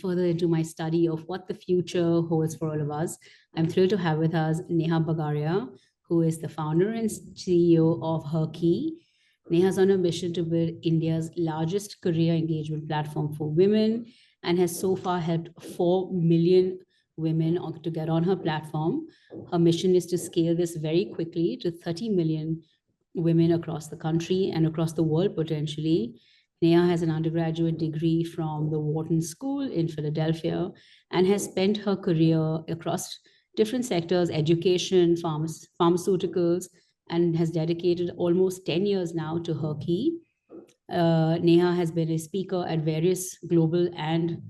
further into my study of what the future holds for all of us, I'm thrilled to have with us Neha Bagaria, who is the founder and CEO of HerKey. Neha's on a mission to build India's largest career engagement platform for women and has so far helped 4 million women to get on her platform. Her mission is to scale this very quickly to 30 million women across the country and across the world potentially. Neha has an undergraduate degree from the Wharton School in Philadelphia and has spent her career across different sectors, education, pharmaceuticals, and has dedicated almost 10 years now to HerKey. Neha has been a speaker at various global and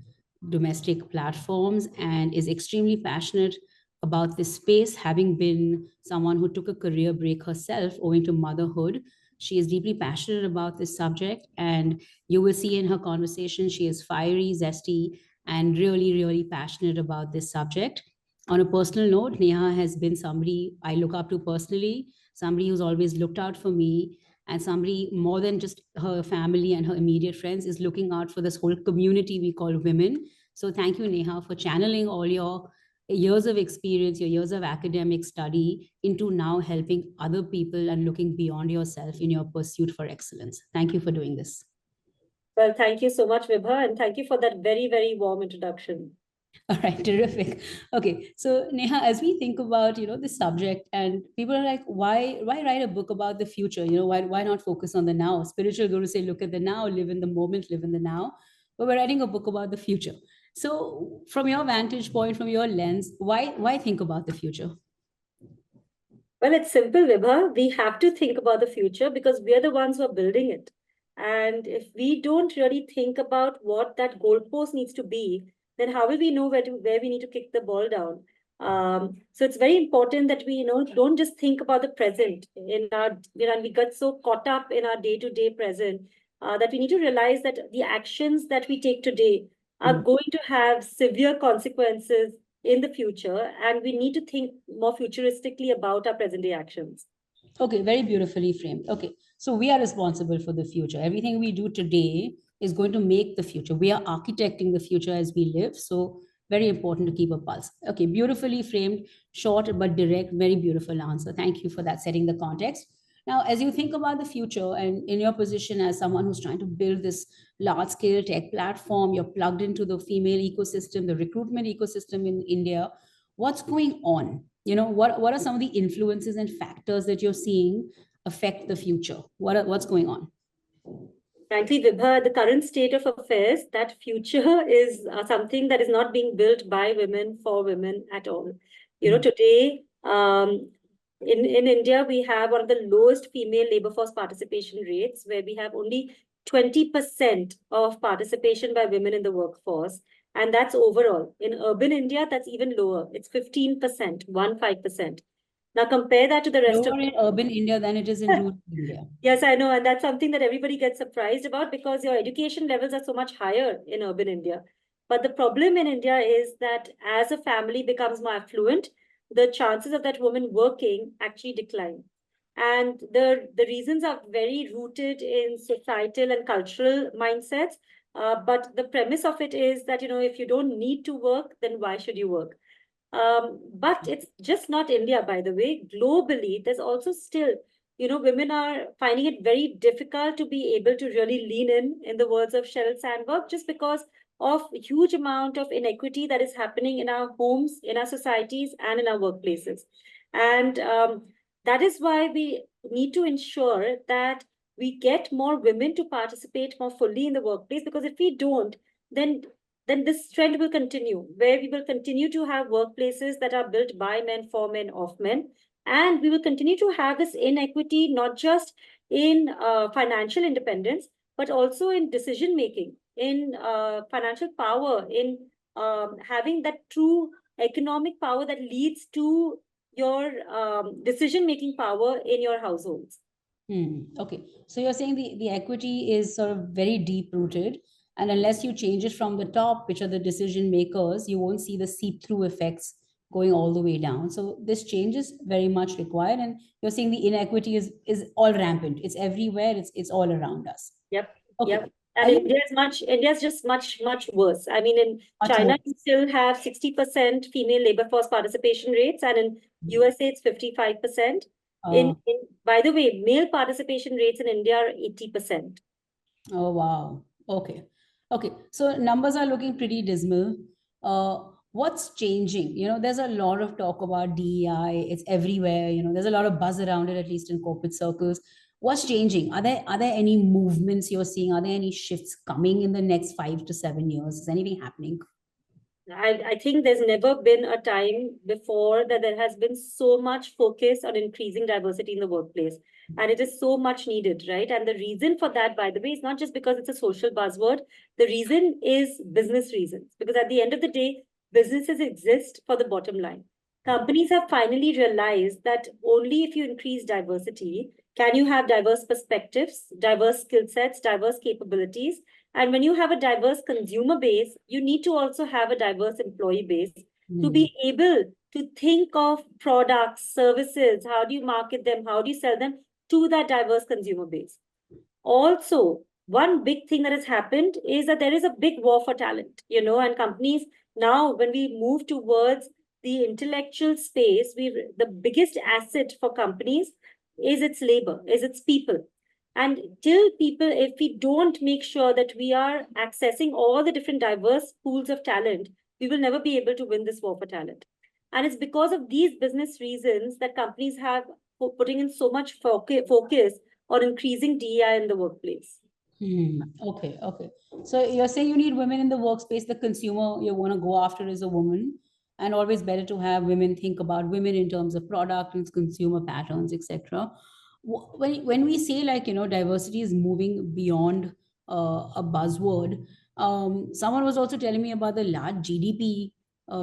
domestic platforms and is extremely passionate about this space, having been someone who took a career break herself owing to motherhood. She is deeply passionate about this subject, and you will see in her conversation, she is fiery, zesty, and really, really passionate about this subject. On a personal note, Neha has been somebody I look up to personally, somebody who's always looked out for me, and somebody more than just her family and her immediate friends is looking out for this whole community we call women. So thank you, Neha, for channeling all your years of experience, your years of academic study into now helping other people and looking beyond yourself in your pursuit for excellence. Thank you for doing this. Well, thank you so much, Vibha, and thank you for that very, very warm introduction. All right, terrific. Okay, so Neha, as we think about this subject, and people are like, why write a book about the future? Why not focus on the now? Spiritual gurus say, look at the now, live in the moment, live in the now. But we're writing a book about the future. So, from your vantage point, from your lens, why think about the future? Well, it's simple, Vibha. We have to think about the future because we are the ones who are building it. And if we don't really think about what that goalpost needs to be, then how will we know where we need to kick the ball down? So it's very important that we, don't just think about the present in our, we get so caught up in our day-to-day present that we need to realize that the actions that we take today are going to have severe consequences in the future, and we need to think more futuristically about our present day actions. Okay, very beautifully framed. Okay, so we are responsible for the future. Everything we do today is going to make the future. We are architecting the future as we live. So, very important to keep a pulse. Okay, beautifully framed, short but direct, very beautiful answer. Thank you for that, setting the context. Now, as you think about the future and in your position as someone who's trying to build this large scale tech platform, you're plugged into the female ecosystem, the recruitment ecosystem in India. What's going on? What are some of the influences and factors that you're seeing affect the future? What's going on? Frankly, Vibha, the current state of affairs, that future is something that is not being built by women for women at all. Today, in India, we have one of the lowest female labor force participation rates, where we have only 20% of participation by women in the workforce. And that's overall. In urban India, that's even lower. It's 15%, 15%. Now compare that to the rest lower in urban India than it is in rural India. Yes, I know. And that's something that everybody gets surprised about because your education levels are so much higher in urban India. But the problem in India is that as a family becomes more affluent, the chances of that woman working actually decline. And the reasons are very rooted in societal and cultural mindsets. But the premise of it is that, if you don't need to work, then why should you work? But it's just not India, by the way. Globally, there's also still, women are finding it very difficult to be able to really lean in the words of Sheryl Sandberg, just because of a huge amount of inequity that is happening in our homes, in our societies, and in our workplaces. And that is why we need to ensure that we get more women to participate more fully in the workplace, because if we don't, then this trend will continue, where we will continue to have workplaces that are built by men, for men, of men. And we will continue to have this inequity, not just in financial independence, but also in decision making, in financial power, in having that true economic power that leads to your decision making power in your households. Okay. So you're saying the equity is sort of very deep rooted. And unless you change it from the top, which are the decision makers, you won't see the seep through effects going all the way down. So this change is very much required. And you're saying the inequity is all rampant. It's everywhere. It's all around us. Yep. Okay. Yep. And India's just much worse. I mean, in much China, worse. you still have 60% female labor force participation rates, and in USA, it's 55%. Uh, By the way, male participation rates in India are 80%. oh, wow. Okay. Okay. So numbers are looking pretty dismal. What's changing? There's a lot of talk about DEI. It's everywhere. There's a lot of buzz around it, at least in corporate circles. What's changing? Are there any movements you're seeing? Are there any shifts coming in the next 5 to 7 years? Is anything happening? I think there's never been a time before that there has been so much focus on increasing diversity in the workplace. And it is so much needed, right? And the reason for that, by the way, is not just because it's a social buzzword. The reason is business reasons. Because at the end of the day, businesses exist for the bottom line. Companies have finally realized that only if you increase diversity can you have diverse perspectives, diverse skill sets, diverse capabilities, and when you have a diverse consumer base, you need to also have a diverse employee base to Hmm. be able to think of products, services, how do you market them, how do you sell them to that diverse consumer base. Also, one big thing that has happened is that there is a big war for talent, and companies now, when we move towards the intellectual space, the biggest asset for companies is its labor, is its people. And till people, if we don't make sure that we are accessing all the different diverse pools of talent, we will never be able to win this war for talent. And it's because of these business reasons that companies have putting in so much focus or increasing DEI in the workplace. Okay, okay. So you're saying you need women in the workspace. The consumer you want to go after is a woman, and always better to have women think about women in terms of product and consumer patterns, etc. When we say, like, diversity is moving beyond a buzzword, someone was also telling me about the large GDP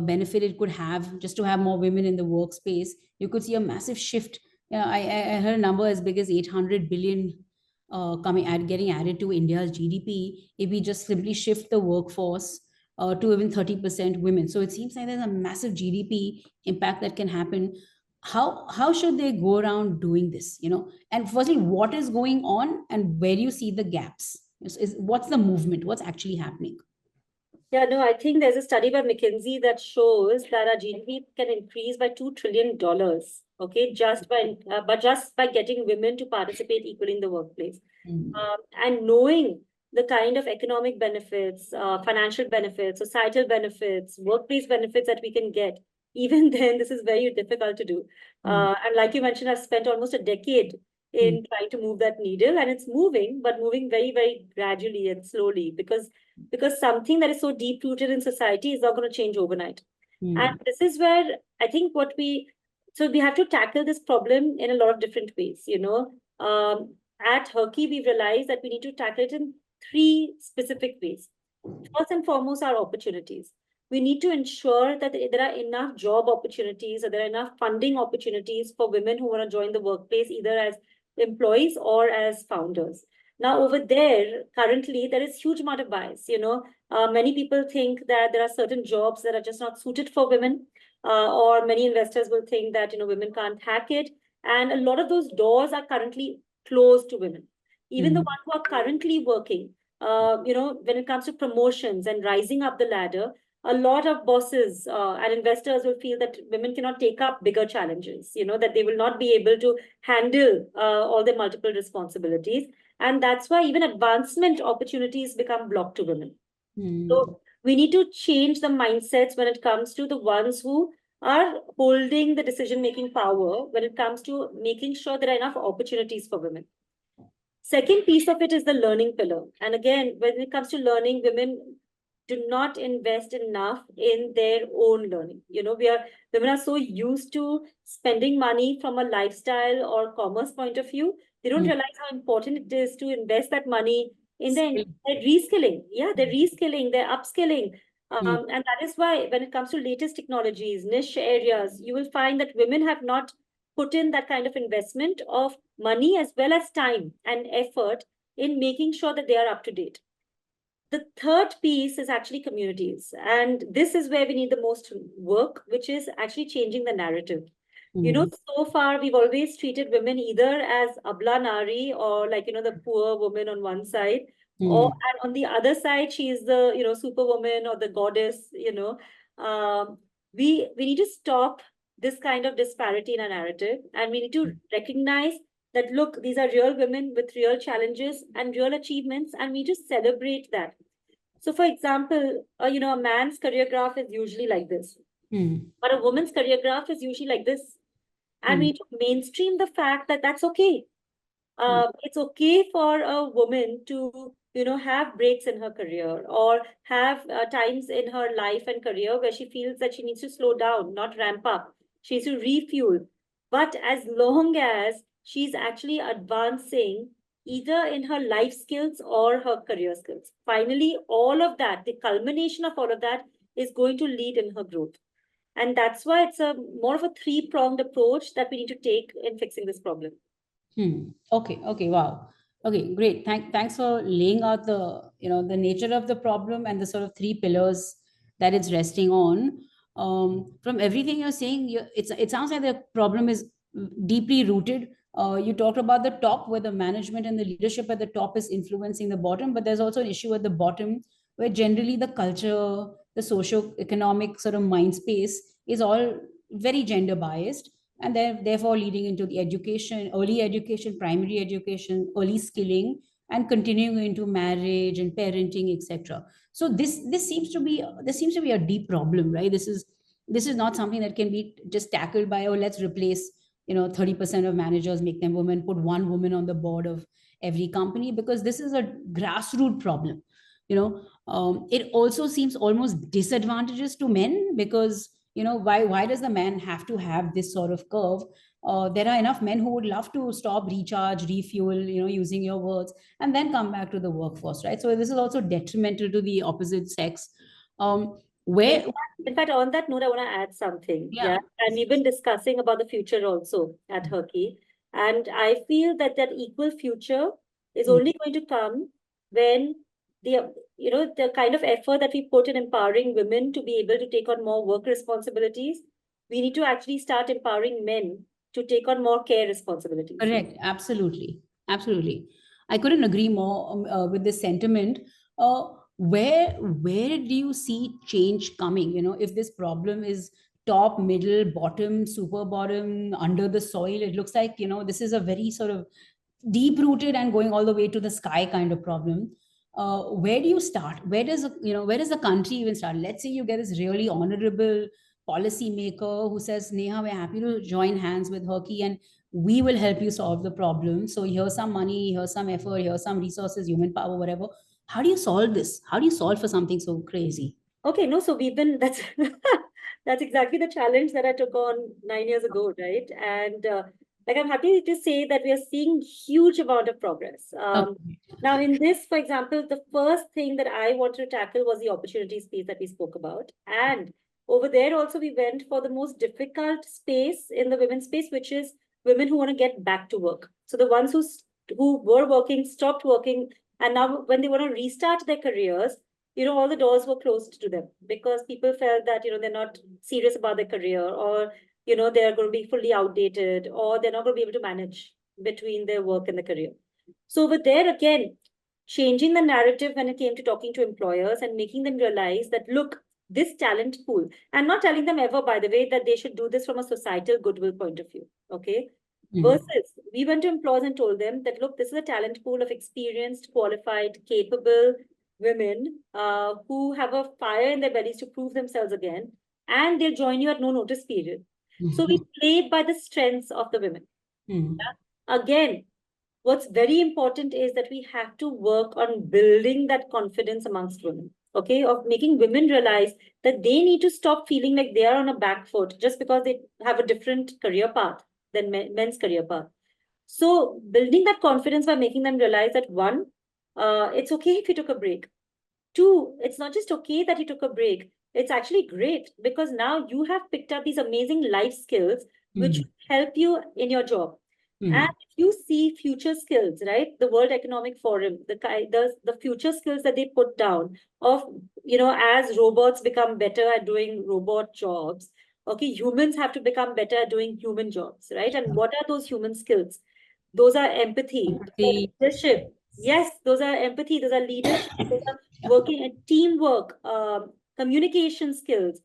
benefit it could have just to have more women in the workspace. You could see a massive shift. Yeah, I heard a number as big as 800 billion getting added to India's GDP if we just simply shift the workforce to even 30% women. So it seems like there's a massive GDP impact that can happen. How should they go around doing this? And firstly, what is going on, and where do you see the gaps? What's the movement? What's actually happening? Yeah, no, I think there's a study by McKinsey that shows that our GDP can increase by $2 trillion. Okay, just by getting women to participate equally in the workplace, Mm, and knowing the kind of economic benefits, financial benefits, societal benefits, workplace benefits that we can get. Even then, this is very difficult to do. mm, And like you mentioned, I've spent almost a decade mm, in trying to move that needle, and it's moving, but moving very, very gradually and slowly because something that is so deep rooted in society is not going to change overnight. And mm, this is where I think so we have to tackle this problem in a lot of different ways. At HerKey, we've realized that we need to tackle it in three specific ways. First and foremost, are opportunities. We need to ensure that there are enough job opportunities or there are enough funding opportunities for women who want to join the workplace, either as employees or as founders. Now, over there, currently, there is huge amount of bias. Many people think that there are certain jobs that are just not suited for women, or many investors will think that women can't hack it, and a lot of those doors are currently closed to women. Even the mm, ones who are currently working, when it comes to promotions and rising up the ladder, a lot of bosses and investors will feel that women cannot take up bigger challenges, that they will not be able to handle all the multiple responsibilities. And that's why even advancement opportunities become blocked to women. mm, So we need to change the mindsets when it comes to the ones who are holding the decision making power when it comes to making sure there are enough opportunities for women. Second piece of it is the learning pillar. And again, when it comes to learning, women do not invest enough in their own learning. Women are so used to spending money from a lifestyle or commerce point of view. They don't mm. realize how important it is to invest that money in Skill. their reskilling. Yeah, their reskilling, their upskilling. Mm, And that is why when it comes to latest technologies, niche areas, you will find that women have not put in that kind of investment of money as well as time and effort in making sure that they are up to date. The third piece is actually communities. And this is where we need the most work, which is actually changing the narrative. mm, So far we've always treated women either as abla nari or like, the poor woman on one side, Or and on the other side, she is the, superwoman or the goddess, we need to stop this kind of disparity in our narrative, and we need to recognize that, look, these are real women with real challenges and real achievements, and we just celebrate that. So for example, a man's career graph is usually like this, but a woman's career graph is usually like this. And we need to mainstream the fact that that's okay. It's okay for a woman to, have breaks in her career, or have times in her life and career where she feels that she needs to slow down, not ramp up. She needs to refuel. But as long as she's actually advancing either in her life skills or her career skills, finally, all of that, the culmination of all of that is going to lead in her growth. And that's why it's a more of a three-pronged approach that we need to take in fixing this problem. Okay. Okay. Wow. Okay. Great. Thanks for laying out the nature of the problem and the sort of three pillars that it's resting on. From everything you're saying, it sounds like the problem is deeply rooted. You talked about the top, where the management and the leadership at the top is influencing the bottom, but there's also an issue at the bottom where generally the culture, the socio-economic sort of mind space is all very gender biased, and therefore leading into the education, early education, primary education, early skilling, and continuing into marriage and parenting, etc. So this seems to be a deep problem, right? This is not something that can be just tackled by, oh, let's replace 30% of managers, make them women, put one woman on the board of every company, because this is a grassroots problem. It also seems almost disadvantageous to men, because why does the man have to have this sort of curve? There are enough men who would love to stop, recharge, refuel, using your words, and then come back to the workforce, right? So this is also detrimental to the opposite sex. Where In fact, on that note, I want to add something. Yeah. And we've been discussing about the future also at HerKey. And I feel that that equal future is only going to come when the kind of effort that we put in empowering women to be able to take on more work responsibilities, we need to actually start empowering men to take on more care responsibilities. Correct. Absolutely. Absolutely. I couldn't agree more with this sentiment. Where do you see change coming? If this problem is top, middle, bottom, super bottom, under the soil, it looks like, this is a very sort of deep rooted and going all the way to the sky kind of problem. Where do you start? Where does the country even start? Let's say you get this really honorable policymaker who says, Neha, we're happy to join hands with HerKey and we will help you solve the problem. So here's some money, here's some effort, here's some resources, human power, whatever. How do you solve this? How do you solve for something so crazy? Okay, no, so we've been, that's that's exactly the challenge that I took on 9 years ago, right? And I'm happy to say that we are seeing huge amount of progress. Now in this, for example, the first thing that I wanted to tackle was the opportunity space that we spoke about. And over there also, we went for the most difficult space in the women's space, which is women who want to get back to work. So the ones who were working, stopped working, and now when they want to restart their careers, all the doors were closed to them because people felt that, they're not serious about their career, or, they're going to be fully outdated, or they're not going to be able to manage between their work and the career. So over there, again, changing the narrative when it came to talking to employers and making them realize that, look, this talent pool, and not telling them ever, by the way, that they should do this from a societal goodwill point of view. Okay. Versus, we went to employers and told them that, look, this is a talent pool of experienced, qualified, capable women who have a fire in their bellies to prove themselves again, and they'll join you at no notice period. So we played by the strengths of the women. Again, what's very important is that we have to work on building that confidence amongst women, okay, of making women realize that they need to stop feeling like they are on a back foot just because they have a different career path than men's career path. So building that confidence by making them realize that, one, it's okay if you took a break. Two, it's not just okay that you took a break. It's actually great because now you have picked up these amazing life skills which help you in your job. And if you see future skills, right? The World Economic Forum, the future skills that they put down of, as robots become better at doing robot jobs, okay, humans have to become better at doing human jobs, right? And what are those human skills? Those are empathy, leadership, Yes, those are empathy, those are leadership, those are working and teamwork, communication skills.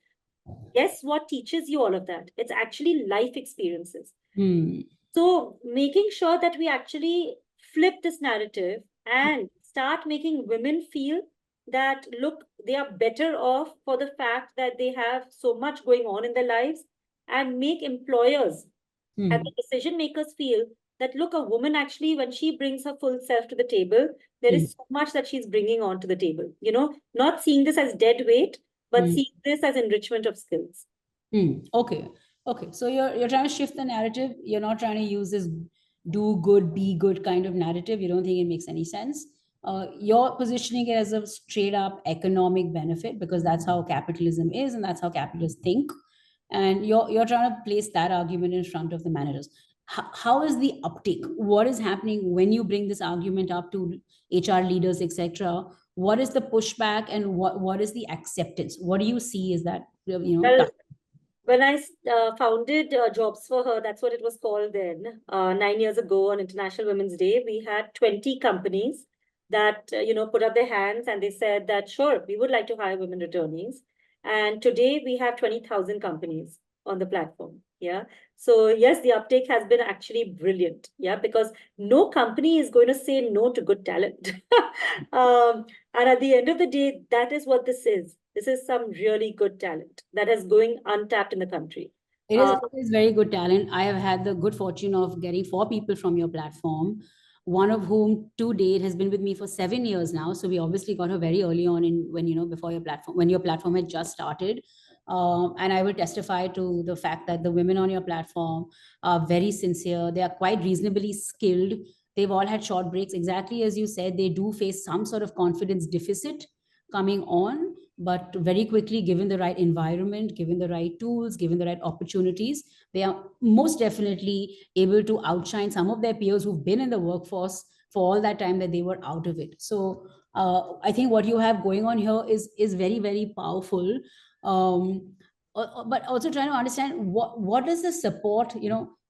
Guess what teaches you all of that? It's actually life experiences. Hmm. So making sure that we actually flip this narrative and start making women feel that, look, they are better off for the fact that they have so much going on in their lives, and make employers and Hmm. the decision makers feel that, look, a woman actually, when she brings her full self to the table, there Hmm. is so much that she's bringing onto the table. Not seeing this as dead weight, but Hmm. seeing this as enrichment of skills. Hmm. Okay. Okay. So you're trying to shift the narrative. You're not trying to use this do good, be good kind of narrative. You don't think it makes any sense. You're positioning it as a straight up economic benefit because that's how capitalism is and that's how capitalists think. And you're trying to place that argument in front of the managers. How is the uptake? What is happening when you bring this argument up to HR leaders, etc.? What is the pushback and what is the acceptance? What do you see is that Well, when I founded Jobs for Her, that's what it was called then, 9 years ago on International Women's Day, we had 20 companies that, put up their hands and they said that, sure, we would like to hire women returnees. And today we have 20,000 companies on the platform. Yeah. So, yes, the uptake has been actually brilliant. Yeah. Because no company is going to say no to good talent. And at the end of the day, that is what this is. This is some really good talent that is going untapped in the country. it is very good talent. I have had the good fortune of getting four people from your platform, one of whom to date has been with me for 7 years now. So we obviously got her very early on in when before your platform, when your platform had just started. And I will testify to the fact that the women on your platform are very sincere. They are quite reasonably skilled. They've all had short breaks, exactly as you said. They do face some sort of confidence deficit coming on, but very quickly, given the right environment, given the right tools, given the right opportunities, they are most definitely able to outshine some of their peers who've been in the workforce for all that time that they were out of it. So I think what you have going on here is very, very powerful. um, but also trying to understand what is the support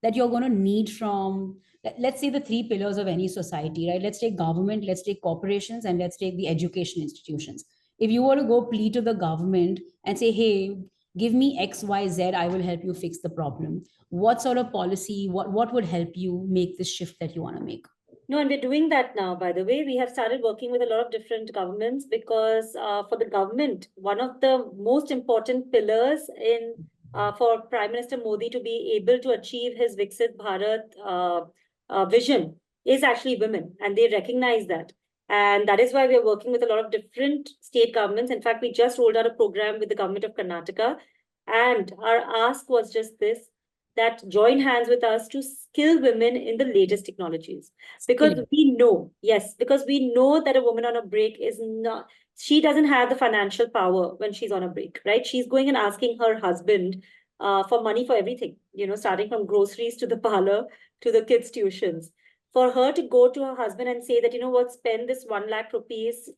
that you're going to need from, let's say, the three pillars of any society, right? Let's take government, let's take corporations, and let's take the education institutions. If you were to go plead to the government and say, hey, give me XYZ, I will help you fix the problem, what sort of policy, what would help you make this shift that you want to make? No, and we're doing that now, by the way. We have started working with a lot of different governments because for the government, one of the most important pillars in for Prime Minister Modi to be able to achieve his Viksit Bharat vision is actually women, and they recognize that. And that is why we are working with a lot of different state governments. In fact, we just rolled out a program with the government of Karnataka, and our ask was just this, that join hands with us to skill women in the latest technologies, because Skilling. we know, yes, because we know that a woman on a break is not, she doesn't have the financial power when she's on a break, right? She's going and asking her husband for money for everything, starting from groceries to the parlor to the kids' tuitions. For her to go to her husband and say that, what, spend this 1 lakh rupees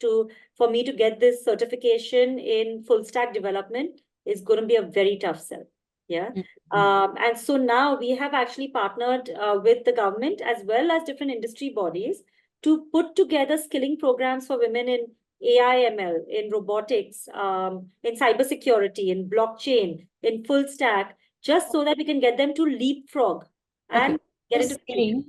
for me to get this certification in full stack development is going to be a very tough sell. Yeah. Mhm. And so now we have actually partnered with the government as well as different industry bodies to put together skilling programs for women in AI, ML, in robotics, in cybersecurity, in blockchain, in full stack, just so that we can get them to leapfrog Okay. and get So into the future. skilling,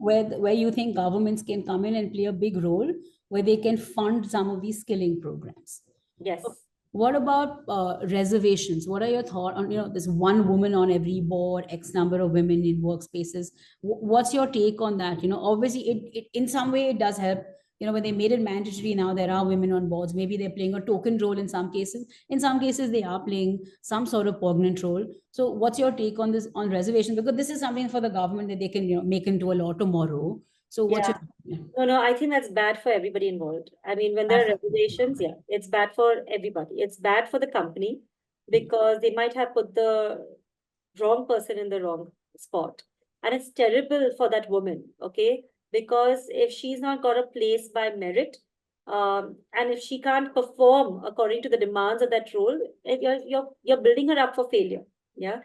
where you think governments can come in and play a big role, where they can fund some of these skilling programs. Yes. What about reservations? What are your thoughts on this one woman on every board, X number of women in workspaces? What's your take on that? Obviously, it in some way it does help. When they made it mandatory, now there are women on boards. Maybe they're playing a token role in some cases. In some cases, they are playing some sort of poignant role. So, what's your take on this on reservation? Because this is something for the government that they can make into a law tomorrow. So, what's Yeah. your yeah. No, no, I think that's bad for everybody involved. I mean, when there are regulations, yeah, it's bad for everybody. It's bad for the company because they might have put the wrong person in the wrong spot. And it's terrible for that woman, okay? Because if she's not got a place by merit, and if she can't perform according to the demands of that role, you're building her up for failure. Yeah.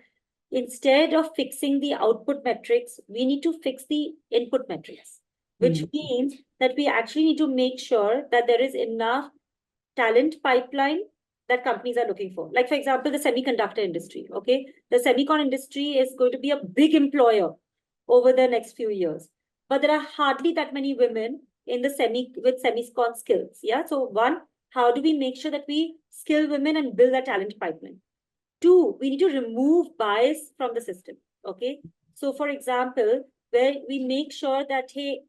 Instead of fixing the output metrics, we need to fix the input metrics. which means that we actually need to make sure that there is enough talent pipeline that companies are looking for. Like, for example, the semiconductor industry, okay? The semicon industry is going to be a big employer over the next few years. But there are hardly that many women in the with semicon skills. Yeah. So one, how do we make sure that we skill women and build a talent pipeline? Two, we need to remove bias from the system. Okay. So for example, where we make sure that, hey,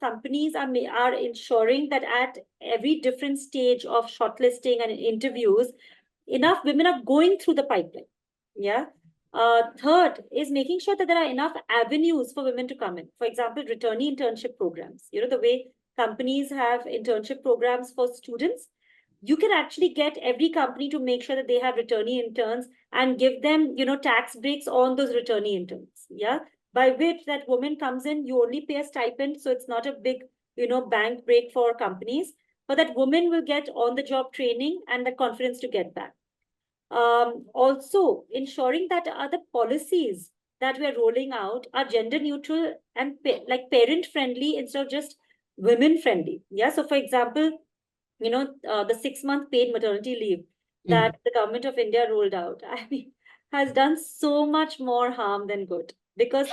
companies are ensuring that at every different stage of shortlisting and interviews, enough women are going through the pipeline. Yeah. Third is making sure that there are enough avenues for women to come in. For example, returnee internship programs. The way companies have internship programs for students, you can actually get every company to make sure that they have returnee interns and give them, tax breaks on those returnee interns. Yeah. By which that woman comes in, you only pay a stipend. So it's not a big, bank break for companies, but that woman will get on the job training and the confidence to get back. Also, ensuring that other policies that we're rolling out are gender neutral and like parent friendly instead of just women friendly. Yeah. So, for example, the 6-month paid maternity leave that the government of India rolled out, I mean, has done so much more harm than good because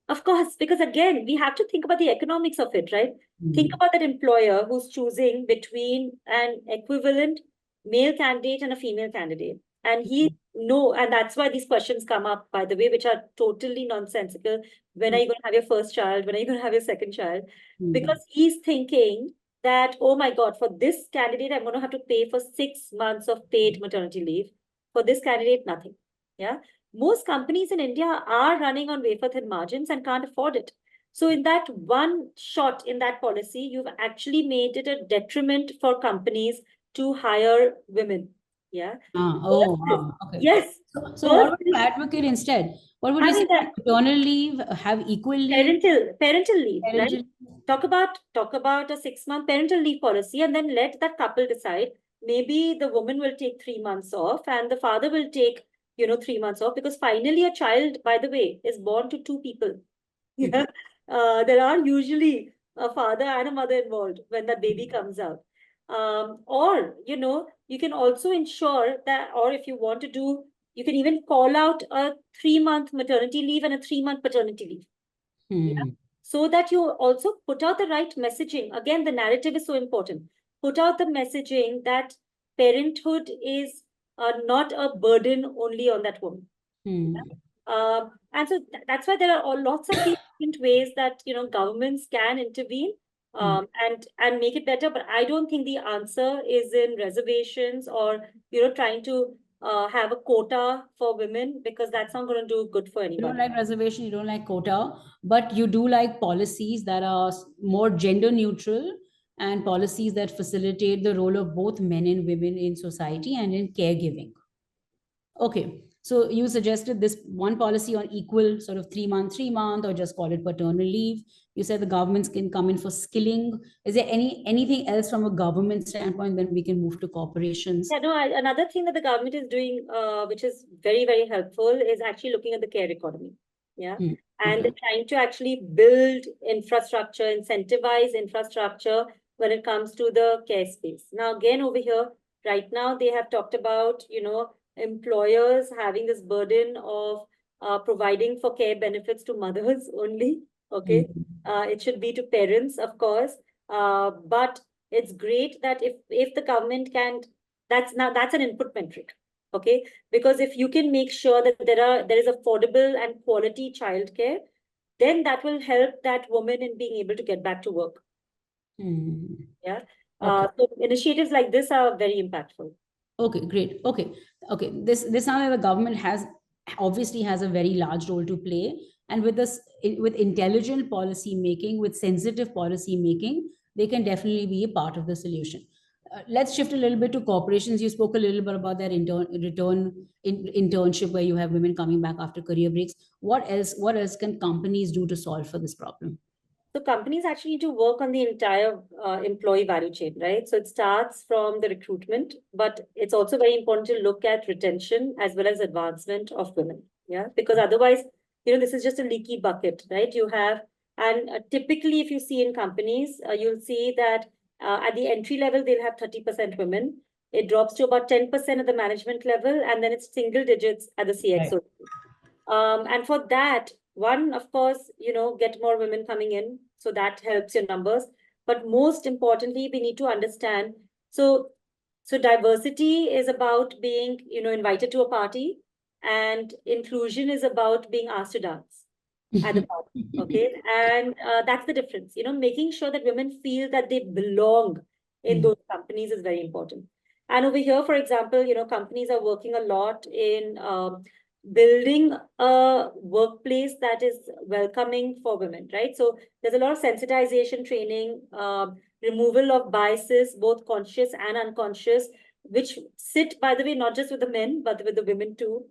of course, because again, we have to think about the economics of it, right? Think about that employer who's choosing between an equivalent male candidate and a female candidate. And and that's why these questions come up, by the way, which are totally nonsensical. When are you going to have your first child? When are you going to have your second child? Because he's thinking that, oh my God, for this candidate, I'm going to have to pay for 6 months of paid maternity leave. For this candidate, nothing. Yeah. Most companies in India are running on wafer thin margins and can't afford it. So in that one shot in that policy, you've actually made it a detriment for companies to hire women. Yeah. Wow. Okay. Yes. So what would you advocate instead? What would you say? That Paternal leave, have equal leave? parental leave, right? Parental. Talk about a 6-month parental leave policy, and then let that couple decide. Maybe the woman will take 3 months off, and the father will take 3 months off, because finally a child, by the way, is born to two people. Yeah, there are usually a father and a mother involved when that baby comes out. Or you can also ensure that, or if you want to do, you can even call out a 3-month maternity leave and a 3-month paternity leave. Yeah. So that you also put out the right messaging. Again, the narrative is so important. Put out the messaging that parenthood is not a burden only on that woman. And so that's why there are lots of different ways that governments can intervene and make it better. But I don't think the answer is in reservations or trying to have a quota for women, because that's not going to do good for You anybody. don't like reservation, you don't like quota, but you do like policies that are more gender neutral and policies that facilitate the role of both men and women in society and in caregiving. Okay. So you suggested this one policy on equal sort of 3-month, 3-month, or just call it paternal leave. You said the governments can come in for skilling. Is there anything else from a government standpoint? Then we can move to corporations. Yeah, no, another thing that the government is doing, which is very, very helpful, is actually looking at the care economy. Yeah. And they're trying to actually build infrastructure, incentivize infrastructure when it comes to the care space. Now, again, over here, right now, they have talked about, employers having this burden of providing for care benefits to mothers only. Okay. It should be to parents, of course. But it's great that if the government can, that's an input metric. Okay. Because if you can make sure that there is affordable and quality childcare, then that will help that woman in being able to get back to work. Yeah. So initiatives like this are very impactful. Okay, great. Okay. This now the government obviously has a very large role to play, and with this, with intelligent policy making, with sensitive policy making, they can definitely be a part of the solution. Let's shift a little bit to corporations. You spoke a little bit about their internship, where you have women coming back after career breaks. What else? What else can companies do to solve for this problem? So companies actually need to work on the entire employee value chain, right? So it starts from the recruitment, but it's also very important to look at retention as well as advancement of women. Yeah, because otherwise, this is just a leaky bucket, right? You have And typically, if you see in companies, you'll see that at the entry level, they'll have 30% women. It drops to about 10% at the management level, and then it's single digits at the CXO. And for that, one, of course, get more women coming in. So that helps your numbers. But most importantly, we need to understand. So diversity is about being, invited to a party, and inclusion is about being asked to dance at the party. Okay. And that's the difference. Making sure that women feel that they belong in those companies is very important. And over here, for example, companies are working a lot in building a workplace that is welcoming for women, right? So there's a lot of sensitization training, removal of biases, both conscious and unconscious, which sit, by the way, not just with the men, but with the women too.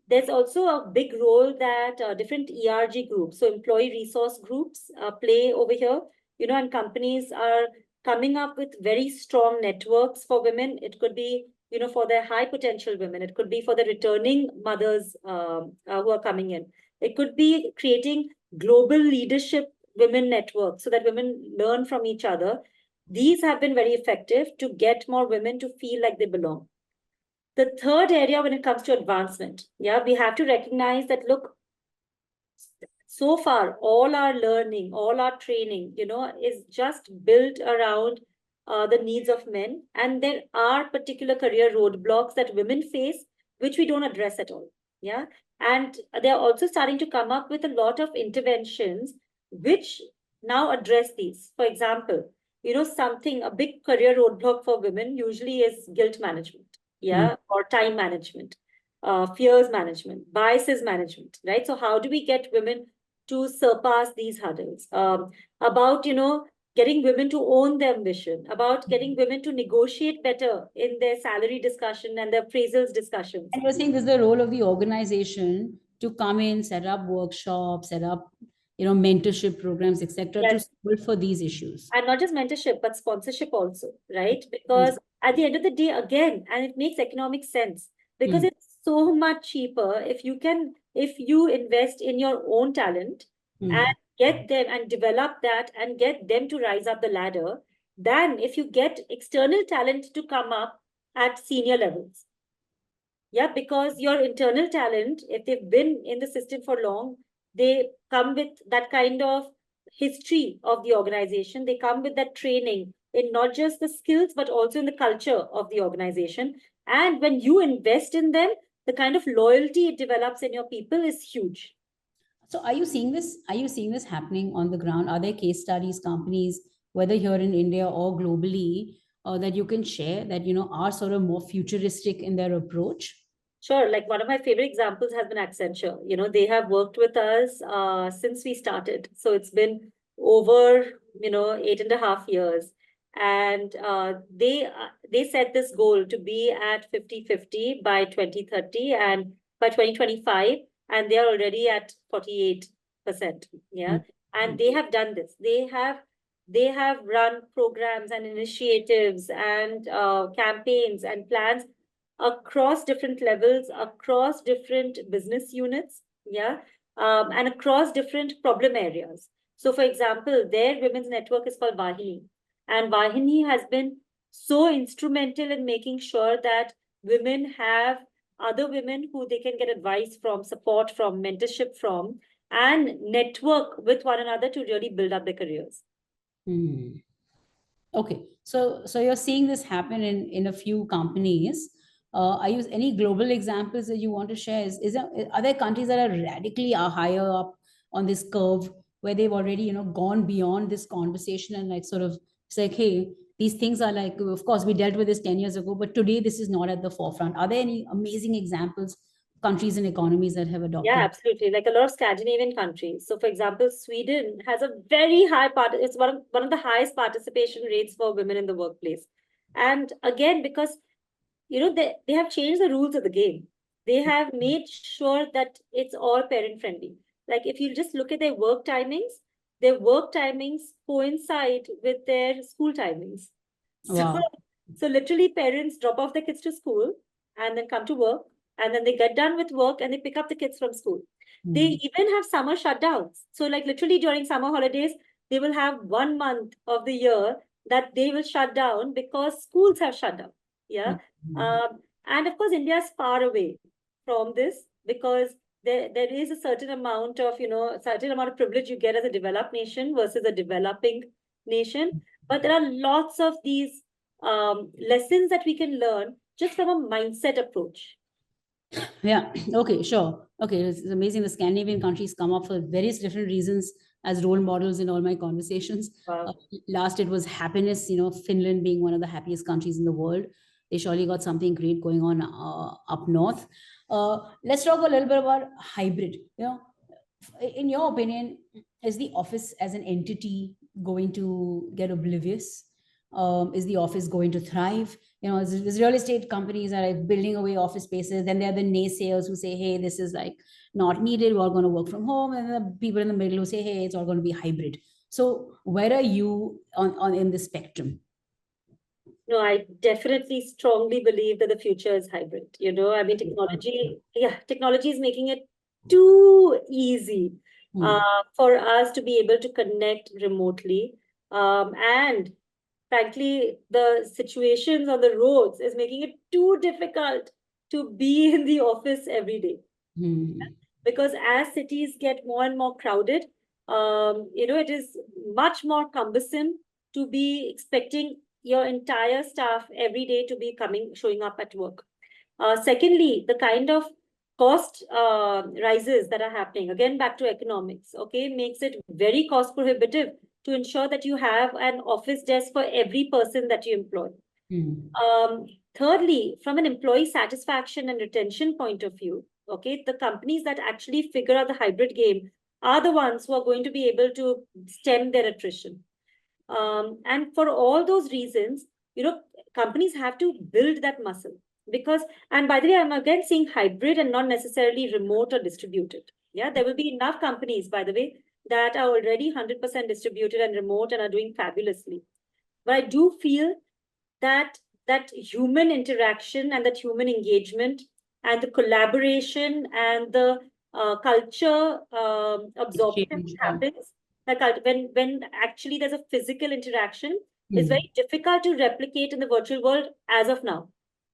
There's also a big role that different ERG groups, so employee resource groups, play over here, and companies are coming up with very strong networks for women. It could be, for their high potential women. It could be for the returning mothers who are coming in. It could be creating global leadership women networks so that women learn from each other. These have been very effective to get more women to feel like they belong. The third area when it comes to advancement, we have to recognize that, look, so far, all our learning, all our training, is just built around the needs of men. And there are particular career roadblocks that women face, which we don't address at all. Yeah. And they're also starting to come up with a lot of interventions which now address these. For example, a big career roadblock for women usually is guilt management, or time management, fears management, biases management, right? So how do we get women to surpass these hurdles? About, getting women to own their ambition, about getting women to negotiate better in their salary discussion and their appraisals discussions. And you're saying this is the role of the organization to come in, set up workshops, set up, mentorship programs, etc., to solve for these issues. And not just mentorship, but sponsorship also, right? Because at the end of the day, again, and it makes economic sense, because it's so much cheaper if you invest in your own talent and get them and develop that and get them to rise up the ladder, than if you get external talent to come up at senior levels. Yeah, because your internal talent, if they've been in the system for long, they come with that kind of history of the organization. They come with that training in not just the skills, but also in the culture of the organization. And when you invest in them, the kind of loyalty it develops in your people is huge. So are you seeing this? Are you seeing this happening on the ground? Are there case studies, companies, whether here in India or globally, that you can share that, are sort of more futuristic in their approach? Sure. Like one of my favorite examples has been Accenture. They have worked with us since we started. So it's been over, 8.5 years. And they set this goal to be at 50-50 by 2030 and by 2025. And they are already at 48%. Yeah. And they have done this. They have run programs and initiatives and campaigns and plans across different levels, across different business units, and across different problem areas. So, for example, their women's network is called Vahini, and Vahini has been so instrumental in making sure that women have other women who they can get advice from, support from, mentorship from, and network with one another to really build up their careers. Okay, so you're seeing this happen in a few companies. Are you any global examples that you want to share? Are there countries that are radically higher up on this curve where they've already gone beyond this conversation and like sort of it's like, hey, these things are like, of course we dealt with this 10 years ago, but today this is not at the forefront. Are there any amazing examples, countries and economies that have adopted? Yeah, absolutely. Like a lot of Scandinavian countries. So, for example, Sweden has a very high it's one of the highest participation rates for women in the workplace. And again, because they have changed the rules of the game. They have made sure that it's all parent friendly. Like if you just look at their work timings coincide with their school timings. So, Wow. so literally parents drop off their kids to school and then come to work and then they get done with work and they pick up the kids from school. They even have summer shutdowns. So like literally during summer holidays, they will have 1 month of the year that they will shut down because schools have shut down. Yeah. And of course, India is far away from this because there is a certain amount of, certain amount of privilege you get as a developed nation versus a developing nation. But there are lots of these lessons that we can learn just from a mindset approach. Yeah. Okay. Sure. Okay. It's amazing. The Scandinavian countries come up for various different reasons as role models in all my conversations. Wow. Last, it was happiness. Finland being one of the happiest countries in the world. They surely got something great going on up north. Let's talk a little bit about hybrid. In your opinion, is the office as an entity going to get oblivious? Is the office going to thrive? There's real estate companies are like building away office spaces. Then there are the naysayers who say, hey, this is like not needed. We're all going to work from home. And the people in the middle who say, hey, it's all going to be hybrid. So where are you on in the spectrum? No, I definitely strongly believe that the future is hybrid. I mean, technology is making it too easy for us to be able to connect remotely. And frankly, the situations on the roads is making it too difficult to be in the office every day. Because as cities get more and more crowded, it is much more cumbersome to be expecting your entire staff every day to be showing up at work. Secondly, the kind of cost rises that are happening, again, back to economics, okay, makes it very cost prohibitive to ensure that you have an office desk for every person that you employ. Thirdly, from an employee satisfaction and retention point of view, okay, the companies that actually figure out the hybrid game are the ones who are going to be able to stem their attrition. And for all those reasons, companies have to build that muscle because, and by the way, I'm again seeing hybrid and not necessarily remote or distributed. Yeah, there will be enough companies, by the way, that are already 100% distributed and remote and are doing fabulously. But I do feel that human interaction and that human engagement and the collaboration and the culture absorption happens. Like when actually there's a physical interaction, is very difficult to replicate in the virtual world as of now.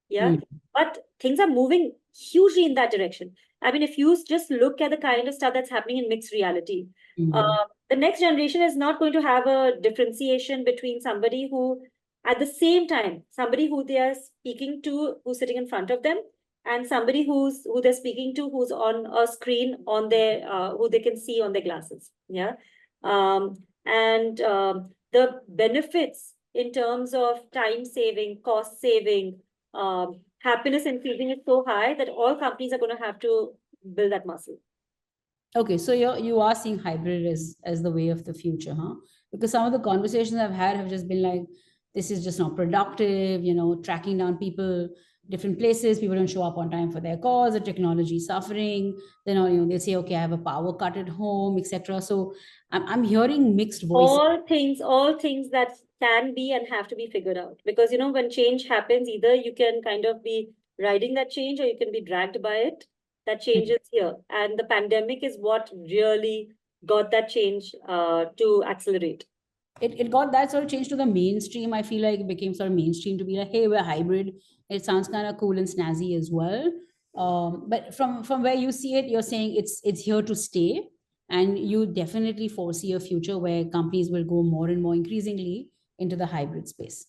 Yeah. But things are moving hugely in that direction. I mean, if you just look at the kind of stuff that's happening in mixed reality, the next generation is not going to have a differentiation between somebody who, at the same time, somebody who they are speaking to, who's sitting in front of them, and somebody who they're speaking to, who's on a screen on their, who they can see on their glasses. Yeah. And the benefits in terms of time saving, cost saving, happiness increasing is so high that all companies are going to have to build that muscle. Okay, so you are seeing hybrid as the way of the future, huh? Because some of the conversations I've had have just been like, this is just not productive, tracking down people, different places, people don't show up on time for their calls, the technology is suffering. Then they say, okay, I have a power cut at home, etc. So I'm hearing mixed voices. All things that can be and have to be figured out. Because when change happens, either you can kind of be riding that change or you can be dragged by it. That change is here. And the pandemic is what really got that change to accelerate. It got that sort of change to the mainstream. I feel like it became sort of mainstream to be like, hey, we're hybrid. It sounds kind of cool and snazzy as well. But from where you see it, you're saying it's here to stay, and you definitely foresee a future where companies will go more and more increasingly into the hybrid space.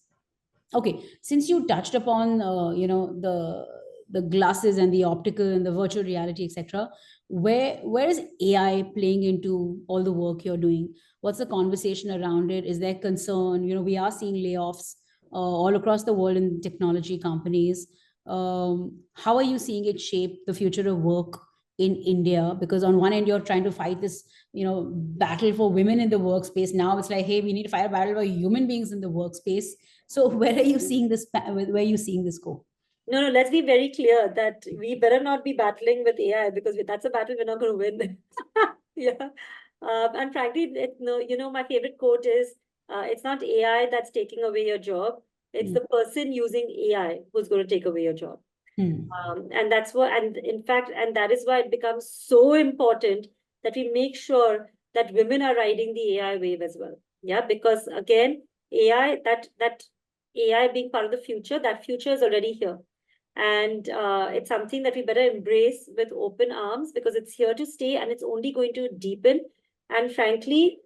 Okay, since you touched upon the glasses and the optical and the virtual reality, etc., where is AI playing into all the work you're doing? What's the conversation around it? Is there concern? We are seeing layoffs all across the world in technology companies. How are you seeing it shape the future of work in India? Because on one end you're trying to fight this battle for women in the workspace. Now it's like, hey, we need to fight a battle for human beings in the workspace. So where are you seeing this? Where are you seeing this go? No, let's be very clear that we better not be battling with AI because that's a battle we're not going to win. Yeah. And frankly, my favorite quote is, it's not AI that's taking away your job. It's the person using AI who's going to take away your job. And that's what, and in fact, and that is why it becomes so important that we make sure that women are riding the AI wave as well. Yeah, because again, AI, that AI being part of the future, that future is already here. And it's something that we better embrace with open arms because it's here to stay and it's only going to deepen. And frankly,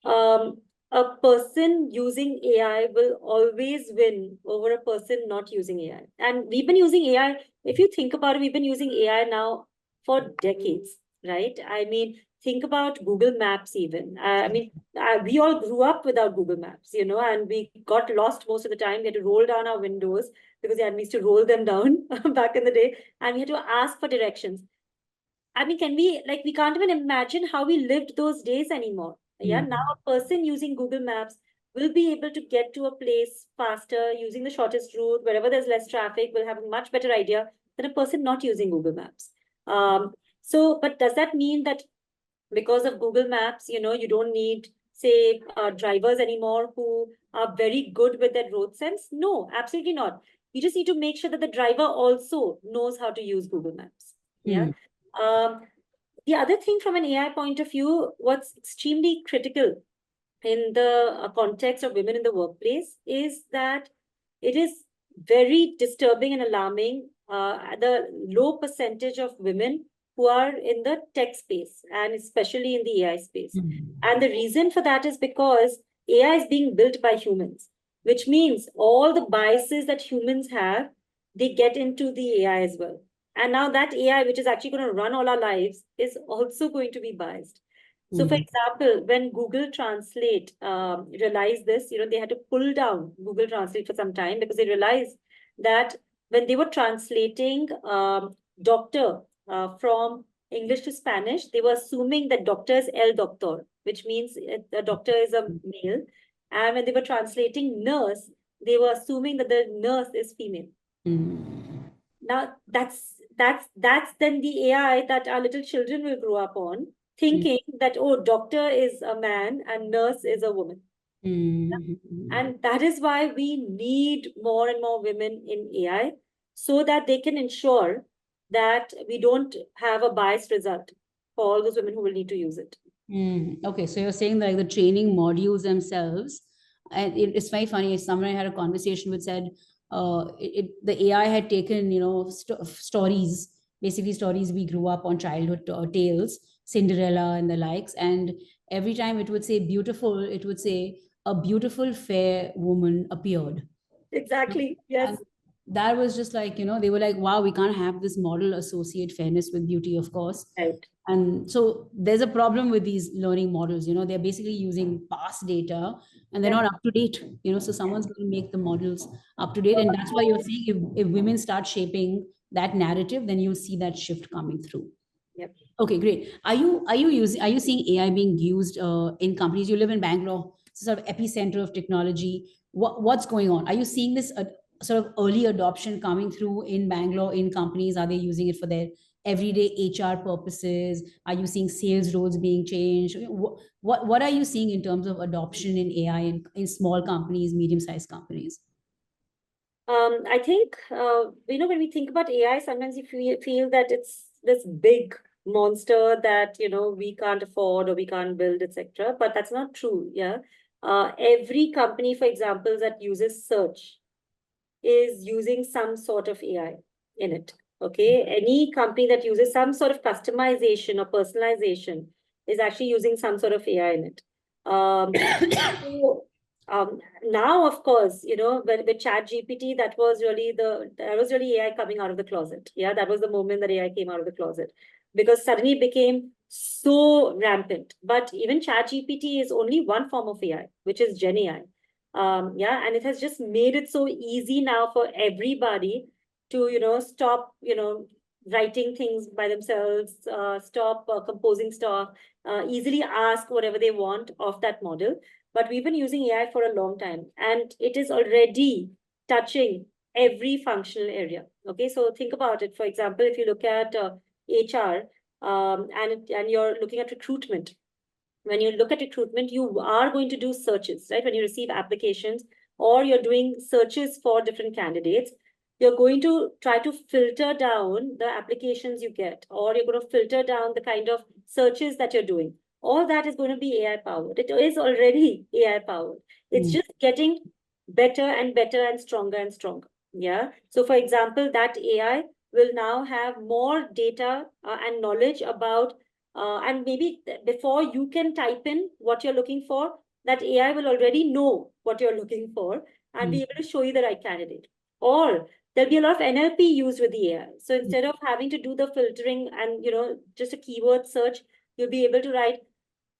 um, a person using AI will always win over a person not using AI. And we've been using AI, if you think about it, we've been using AI now for decades, right? I mean, think about Google Maps even. We all grew up without Google Maps, and we got lost most of the time. We had to roll down our windows because we used to roll them down back in the day, and we had to ask for directions. I mean, we can't even imagine how we lived those days anymore. Yeah, now a person using Google Maps will be able to get to a place faster using the shortest route, wherever there's less traffic, will have a much better idea than a person not using Google Maps. But does that mean that because of Google Maps, you don't need, say, drivers anymore who are very good with their road sense? No, absolutely not. You just need to make sure that the driver also knows how to use Google Maps. Yeah. Um, the other thing from an AI point of view, what's extremely critical in the context of women in the workplace is that it is very disturbing and alarming the low percentage of women who are in the tech space and especially in the AI space. And the reason for that is because AI is being built by humans, which means all the biases that humans have, they get into the AI as well. And now that AI, which is actually going to run all our lives, is also going to be biased. So, for example, when Google Translate realized this, they had to pull down Google Translate for some time because they realized that when they were translating doctor from English to Spanish, they were assuming that doctor is el doctor, which means the doctor is a male. And when they were translating nurse, they were assuming that the nurse is female. Now that's then the AI that our little children will grow up on, thinking that, oh, doctor is a man and nurse is a woman. And that is why we need more and more women in AI so that they can ensure that we don't have a biased result for all those women who will need to use it. Okay, so you're saying that like the training modules themselves, and it's very funny. Someone I had a conversation with said, the AI had taken stories, basically stories we grew up on, childhood tales, Cinderella and the likes, and every time it would say beautiful, it would say a beautiful fair woman appeared. Exactly. Yes. And that was just like, they were like, wow, we can't have this model associate fairness with beauty, of course. Right. And so there's a problem with these learning models. They're basically using past data and they're not up to date. So someone's going to make the models up to date. And that's why you're saying if women start shaping that narrative, then you'll see that shift coming through. Yep. Okay, great. Are you seeing AI being used in companies? You live in Bangalore, sort of epicenter of technology. What's going on? Are you seeing this sort of early adoption coming through in Bangalore in companies? Are they using it for their everyday HR purposes? Are you seeing sales roles being changed? What are you seeing in terms of adoption in AI in small companies, medium-sized companies? I think, when we think about AI, sometimes you feel that it's this big monster that, we can't afford or we can't build, etc. But that's not true. Yeah. Every company, for example, that uses search is using some sort of AI in it. Okay. Any company that uses some sort of customization or personalization is actually using some sort of AI in it. So, now, of course, with Chat GPT, that was really AI coming out of the closet. Yeah, that was the moment that AI came out of the closet because suddenly it became so rampant. But even Chat GPT is only one form of AI, which is Gen AI. Yeah, and it has just made it so easy now for everybody to, stop, writing things by themselves, stop composing stuff, easily ask whatever they want of that model. But we've been using AI for a long time, and it is already touching every functional area. Okay, so think about it. For example, if you look at HR, and you're looking at recruitment, when you look at recruitment, you are going to do searches, right? When you receive applications or you're doing searches for different candidates, you're going to try to filter down the applications you get, or you're going to filter down the kind of searches that you're doing. All that is going to be AI powered. It is already AI powered. It's Mm. just getting better and better and stronger and stronger. Yeah. So, for example, that AI will now have more data and knowledge about, and maybe before you can type in what you're looking for, that AI will already know what you're looking for and be Mm. able to show you the right candidate. Or there'll be a lot of NLP used with the AI. So instead of having to do the filtering and just a keyword search, you'll be able to write,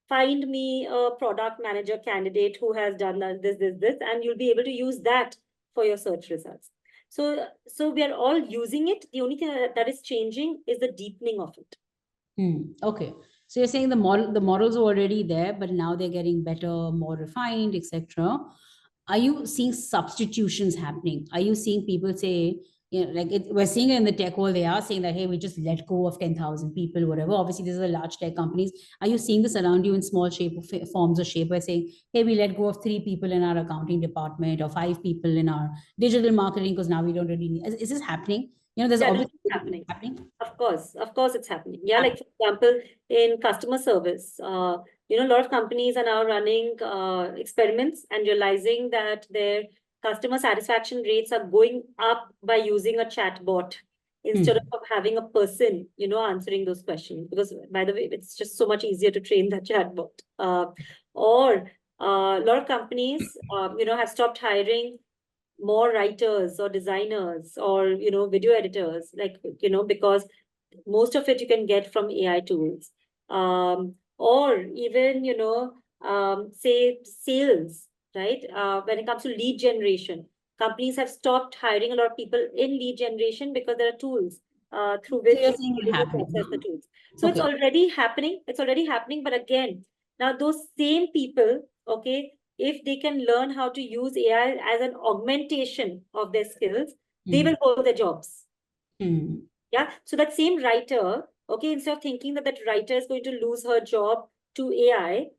find me a product manager candidate who has done this, and you'll be able to use that for your search results. So we are all using it. The only thing that is changing is the deepening of it. Okay. So you're saying the models are already there, but now they're getting better, more refined, etc. Are you seeing substitutions happening? Are you seeing people say, like we're seeing it in the tech world, they are saying that, hey, we just let go of 10,000 people, whatever. Obviously, these are large tech companies. Are you seeing this around you in small forms or shape? We're saying, hey, we let go of 3 people in our accounting department or 5 people in our digital marketing because now we don't really need. Is this happening? There's Yeah, no, obviously it's happening. happening. Of course, it's happening. Yeah, like for example, in customer service, a lot of companies are now running experiments and realizing that their customer satisfaction rates are going up by using a chat bot instead Hmm. of having a person, answering those questions. Because by the way, it's just so much easier to train that chat bot. Or a lot of companies, have stopped hiring more writers or designers or video editors, like because most of it you can get from AI tools. Or even say sales, right? When it comes to lead generation, companies have stopped hiring a lot of people in lead generation because there are tools through So which you're you're seeing it able to happening. access the tools. So it's Okay. already happening. It's already happening. But again, now those same people, okay, if they can learn how to use AI as an augmentation of their skills, they Hmm. will hold their jobs. Hmm. Yeah. So that same writer, okay, instead of thinking that that writer is going to lose her job to AI,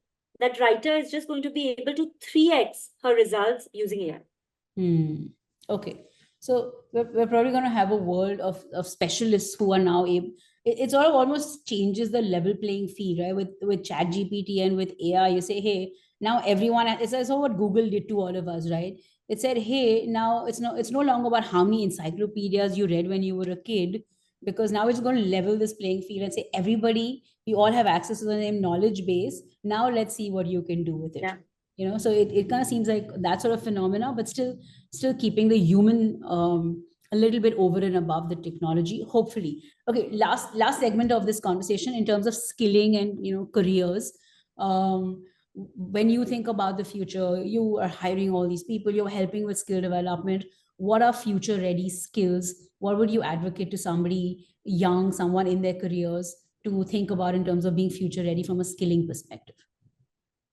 that writer is just going to be able to 3x her results using AI. Hmm. Okay. So we're probably going to have a world of specialists who are now able. It sort of almost changes the level playing field, right? With Chat GPT and with AI, you say, hey, now everyone. It's what Google did to all of us, right? It said, hey, now it's no longer about how many encyclopedias you read when you were a kid, because now it's going to level this playing field and say everybody, you all have access to the same knowledge base. Now let's see what you can do with it. Yeah. So it kind of seems like that sort of phenomena, but still keeping the human a little bit over and above the technology, hopefully. Okay, last segment of this conversation in terms of skilling and careers. When you think about the future, you are hiring all these people, you're helping with skill development. What are future ready skills? What would you advocate to somebody young, someone in their careers, to think about in terms of being future ready from a skilling perspective?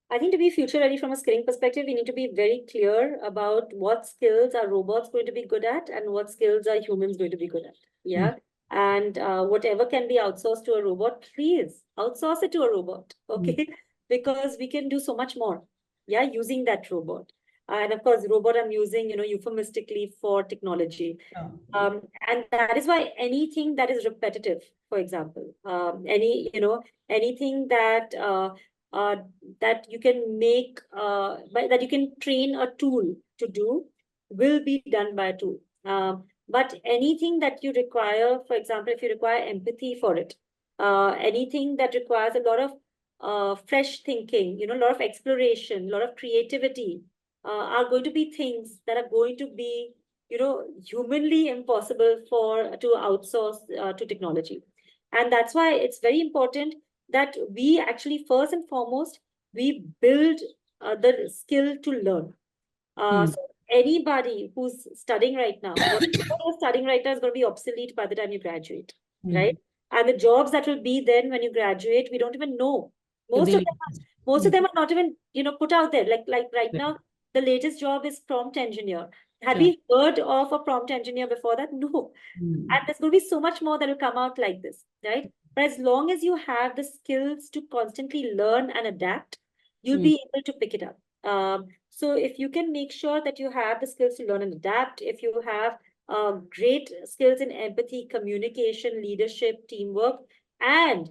I think to be future ready from a skilling perspective, we need to be very clear about what skills are robots going to be good at and what skills are humans going to be good at. Hmm. Yeah. And whatever can be outsourced to a robot, please outsource it to a robot. Hmm. Okay. Because we can do so much more. Yeah. Using that robot. And of course, robot I'm using, euphemistically for technology. Sure. And that is why anything that is repetitive, for example, anything uh, that you can make, that you can train a tool to do will be done by a tool. But anything that you require, for example, if you require empathy for it, anything that requires a lot of fresh thinking, a lot of exploration, a lot of creativity, are going to be things that are going to be, humanly impossible to outsource to technology. And that's why it's very important that we actually first and foremost we build the skill to learn. Hmm. So anybody who's studying right now, what you're studying right now is going to be obsolete by the time you graduate, Hmm. right? And the jobs that will be then when you graduate, we don't even know. If Most they'll of them, exist. most Hmm. of them are not even put out there. Like right Right. now, the latest job is prompt engineer. Have Sure. we heard of a prompt engineer before that? No. And Hmm. there's going to be so much more that will come out like this, right? But as long as you have the skills to constantly learn and adapt, you'll Hmm. be able to pick it up. So if you can make sure that you have the skills to learn and adapt, if you have great skills in empathy, communication, leadership, teamwork, and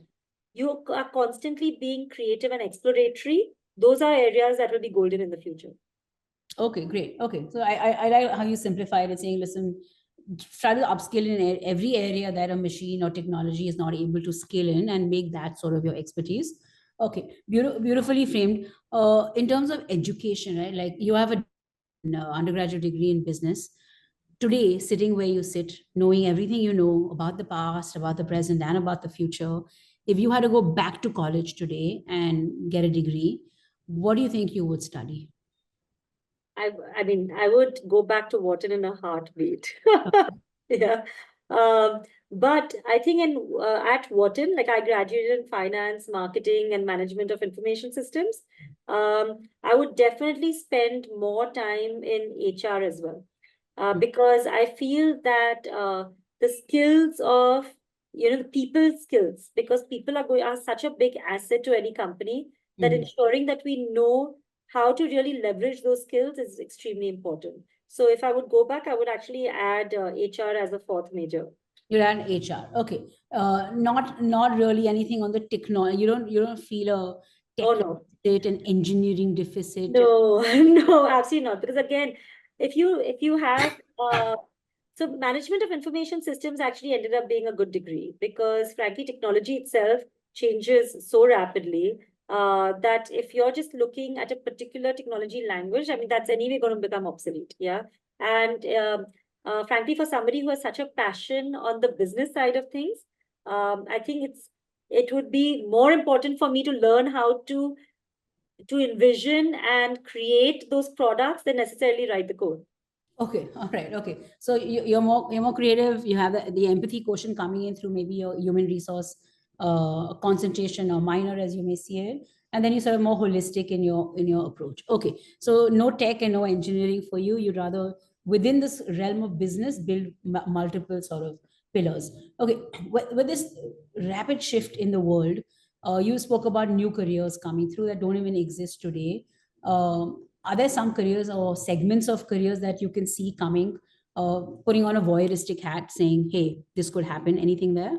you are constantly being creative and exploratory, those are areas that will be golden in the future. Okay, great. Okay, so I like how you simplified it, saying, listen, try to upskill in every area that a machine or technology is not able to scale in, and make that sort of your expertise. Okay, beautifully framed. In terms of education, right? Like you have a undergraduate degree in business. Today, sitting where you sit, knowing everything you know about the past, about the present, and about the future, if you had to go back to college today and get a degree, what do you think you would study? I mean, I would go back to Wharton in a heartbeat. Yeah. But I think at Wharton, like I graduated in finance, marketing, and management of information systems. I would definitely spend more time in HR as well, because I feel that the skills of the people skills, because people are such a big asset to any company, that Mhm. ensuring that we know how to really leverage those skills is extremely important. So if I would go back, I would actually add HR as a fourth major. You ran HR. Okay. Not really anything on the technology. You don't feel a Oh tech no, deficit, an engineering deficit. no, no, absolutely not. Because again, if you have so management of information systems actually ended up being a good degree, because frankly, technology itself changes so rapidly that if you're just looking at a particular technology language, I mean, that's anyway going to become obsolete. Yeah. And frankly, for somebody who has such a passion on the business side of things, I think it would be more important for me to learn how to envision and create those products than necessarily write the code. Okay, all right, okay. So you're more creative. You have the empathy quotient coming in through maybe your human resource concentration or minor, as you may see it, and then you're sort of more holistic in your approach. Okay, so no tech and no engineering for you. You'd rather within this realm of business build multiple sort of pillars. Okay, with this rapid shift in the world, you spoke about new careers coming through that don't even exist today. Are there some careers or segments of careers that you can see coming, putting on a voyeuristic hat saying, hey, this could happen? Anything there?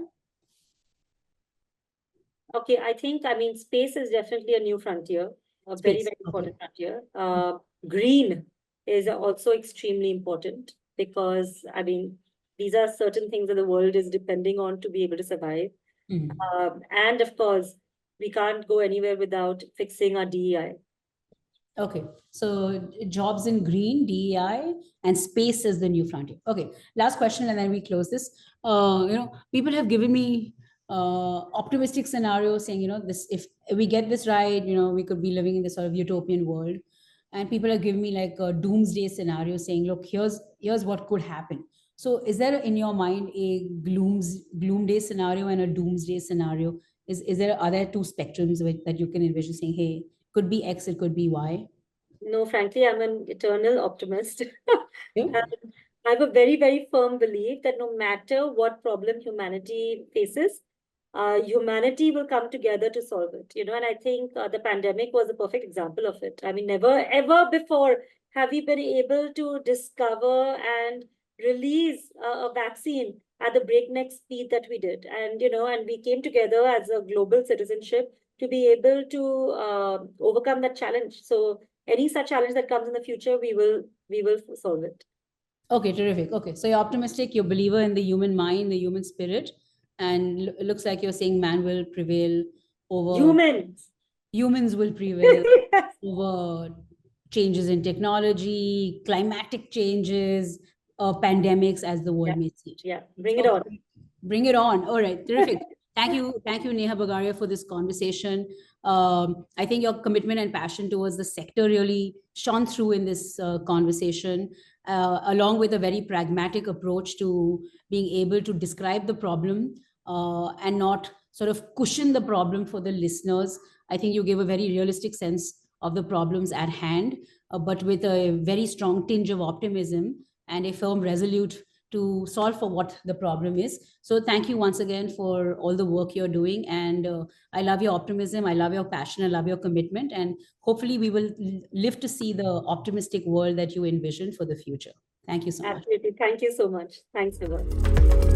Okay, I mean, space is definitely a new frontier, a very, Space. very Okay. important frontier. Green is also extremely important because, I mean, these are certain things that the world is depending on to be able to survive. Mhm. And of course, we can't go anywhere without fixing our DEI. Okay, so jobs in green, DEI, and space is the new frontier. Okay, last question, and then we close this. People have given me optimistic scenarios saying, this if we get this right, we could be living in this sort of utopian world. And people have given me like a doomsday scenario saying, look, here's what could happen. So, is there in your mind a gloomday scenario and a doomsday scenario? Are there two spectrums that you can envision saying, hey, could be X, it could be Y? No, frankly, I'm an eternal optimist. Yeah. And I have a very, very firm belief that no matter what problem humanity faces, humanity will come together to solve it. And I think the pandemic was a perfect example of it. I mean, never ever before have we been able to discover and release a vaccine at the breakneck speed that we did. And we came together as a global citizenship to be able to overcome that challenge. So any such challenge that comes in the future, we will solve it. Okay, terrific. Okay, so you're optimistic, you're a believer in the human mind, the human spirit, and it looks like you're saying man will prevail over Humans. humans will prevail Yes. over changes in technology, climatic changes, pandemics, as the Yeah. world may see it. Yeah. Bring it So on. bring it on. All right, terrific. Thank you, Neha Bagaria, for this conversation. I think your commitment and passion towards the sector really shone through in this conversation, along with a very pragmatic approach to being able to describe the problem and not sort of cushion the problem for the listeners. I think you gave a very realistic sense of the problems at hand, but with a very strong tinge of optimism and a firm resolute to solve for what the problem is. So thank you once again for all the work you're doing. And I love your optimism. I love your passion. I love your commitment. And hopefully we will live to see the optimistic world that you envision for the future. Thank you so much. Absolutely. Thank you so much. Thanks, Vibha.